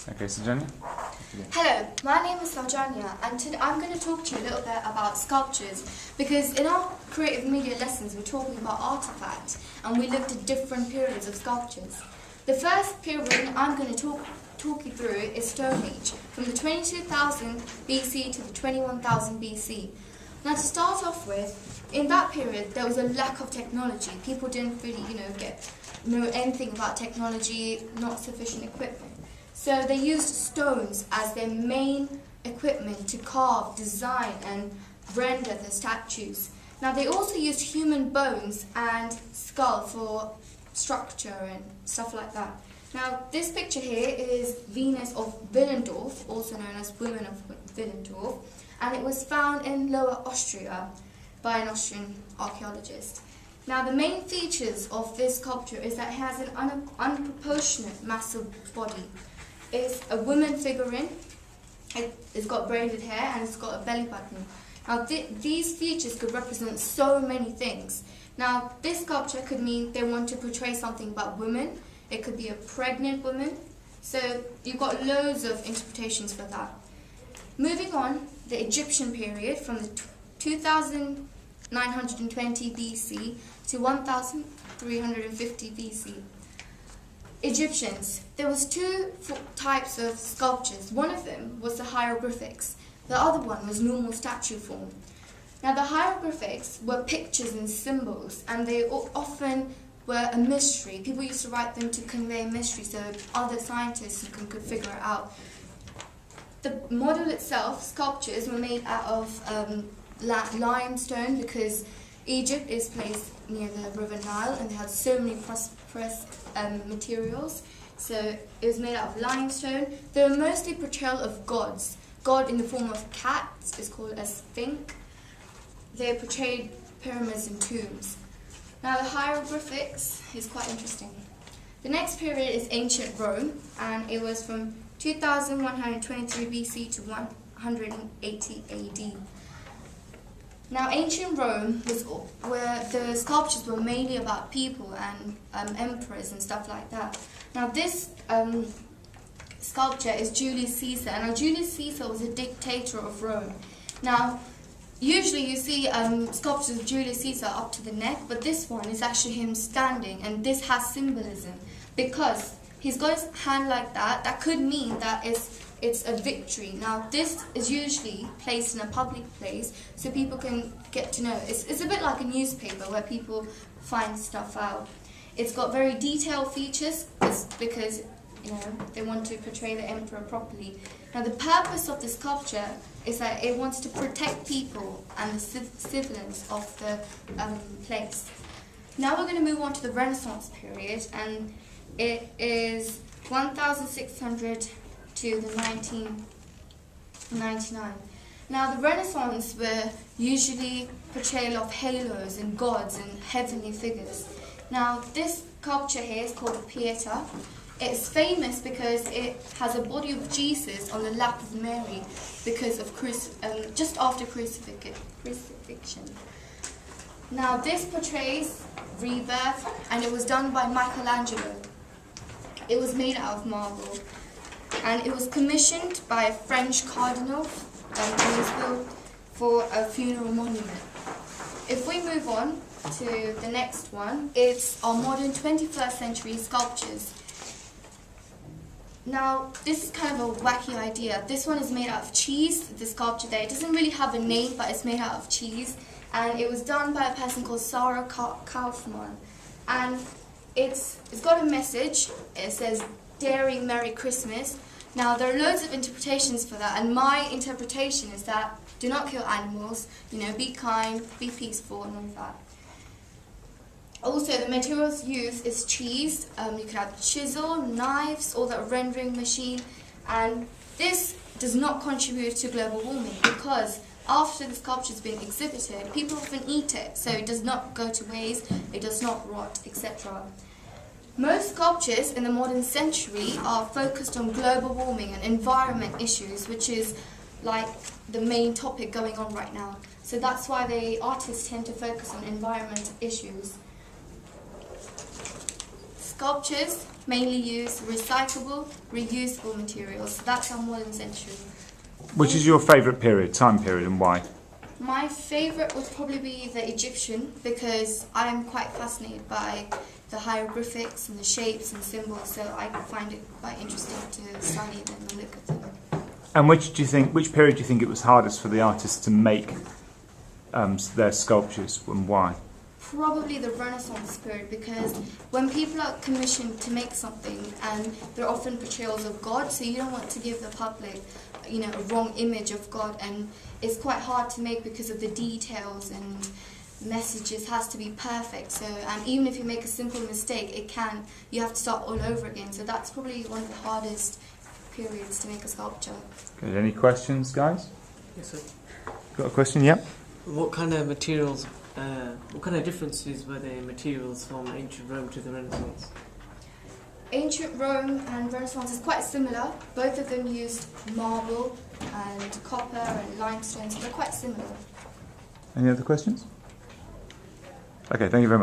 Okay, Saujanya? Hello, my name is Saujanya, and today I'm going to talk to you a little bit about sculptures, because in our creative media lessons we're talking about artifacts and we looked at different periods of sculptures. The first period I'm going to talk you through is Stone Age, from the 22,000 BC to the 21,000 BC. Now, to start off with, in that period there was a lack of technology. People didn't really know anything about technology, not sufficient equipment. So they used stones as their main equipment to carve, design and render the statues. Now, they also used human bones and skull for structure and stuff like that. Now, this picture here is Venus of Willendorf, also known as Women of Willendorf, and it was found in Lower Austria by an Austrian archaeologist. Now, the main features of this sculpture is that it has an unproportionate massive body. It's a woman figurine, it's got braided hair and it's got a belly button. Now, these features could represent so many things. Now, this sculpture could mean they want to portray something about women. It could be a pregnant woman. So you've got loads of interpretations for that. Moving on, the Egyptian period from the 2920 BC to 1350 BC. Egyptians. There was two types of sculptures. One of them was the hieroglyphics. The other one was normal statue form. Now, the hieroglyphics were pictures and symbols, and they often were a mystery. People used to write them to convey a mystery so other scientists could figure it out. The model itself, sculptures, were made out of limestone, because Egypt is placed near the River Nile and they had so many precious materials. So it was made out of limestone. They were mostly portrayal of gods. God in the form of cats is called a sphinx. They portrayed pyramids and tombs. Now, the hieroglyphics is quite interesting. The next period is ancient Rome, and it was from 2123 BC to 180 AD. Now, ancient Rome was where the sculptures were mainly about people and emperors and stuff like that. Now, this sculpture is Julius Caesar. Now, Julius Caesar was a dictator of Rome. Now, usually you see sculptures of Julius Caesar up to the neck, but this one is actually him standing, and this has symbolism because he's got his hand like that. That could mean that it's a victory. Now, this is usually placed in a public place so people can get to know. It's a bit like a newspaper where people find stuff out. It's got very detailed features because they want to portray the emperor properly. Now, the purpose of the sculpture is that it wants to protect people and the civilians of the place. Now we're going to move on to the Renaissance period, and it is 1600 to the 1999. Now, the Renaissance were usually portrayal of halos and gods and heavenly figures. Now, this sculpture here is called a Pieta. It's famous because it has a body of Jesus on the lap of Mary because of just after crucifixion. Now, this portrays rebirth, and it was done by Michelangelo. It was made out of marble, and it was commissioned by a French cardinal, and it was built for a funeral monument. If we move on to the next one, it's our modern 21st century sculptures. Now, this is kind of a wacky idea. This one is made out of cheese, the sculpture there. It doesn't really have a name, but it's made out of cheese. And it was done by a person called Sarah Kaufman. And it's got a message. It says, "Daring Merry Christmas." Now, there are loads of interpretations for that, and my interpretation is that do not kill animals, be kind, be peaceful, and all that. Also, the materials used is cheese. You could have chisel, knives, or that rendering machine. And this does not contribute to global warming because after the sculpture has been exhibited, people often eat it, so it does not go to waste, it does not rot, etc. Most sculptures in the modern century are focused on global warming and environment issues, which is like the main topic going on right now. So that's why the artists tend to focus on environment issues. Sculptures mainly use recyclable, reusable materials. So that's our modern century. Which is your favourite period, time period, and why? My favourite would probably be the Egyptian, because I am quite fascinated by the hieroglyphics and the shapes and symbols, so I find it quite interesting to study them and look at them. And which period do you think it was hardest for the artists to make their sculptures, and why? Probably the Renaissance period, because when people are commissioned to make something, and they're often portrayals of God, so you don't want to give the public, a wrong image of God, and it's quite hard to make because of the details and messages has to be perfect. So, and even if you make a simple mistake, you have to start all over again. So that's probably one of the hardest periods to make a sculpture. Good. Any questions, guys? Yes, sir. Got a question? Yep. What kind of materials, what kind of differences were there in materials from ancient Rome to the Renaissance? Ancient Rome and Renaissance is quite similar. Both of them used marble and copper and limestone, so they're quite similar. Any other questions? Okay, thank you very much.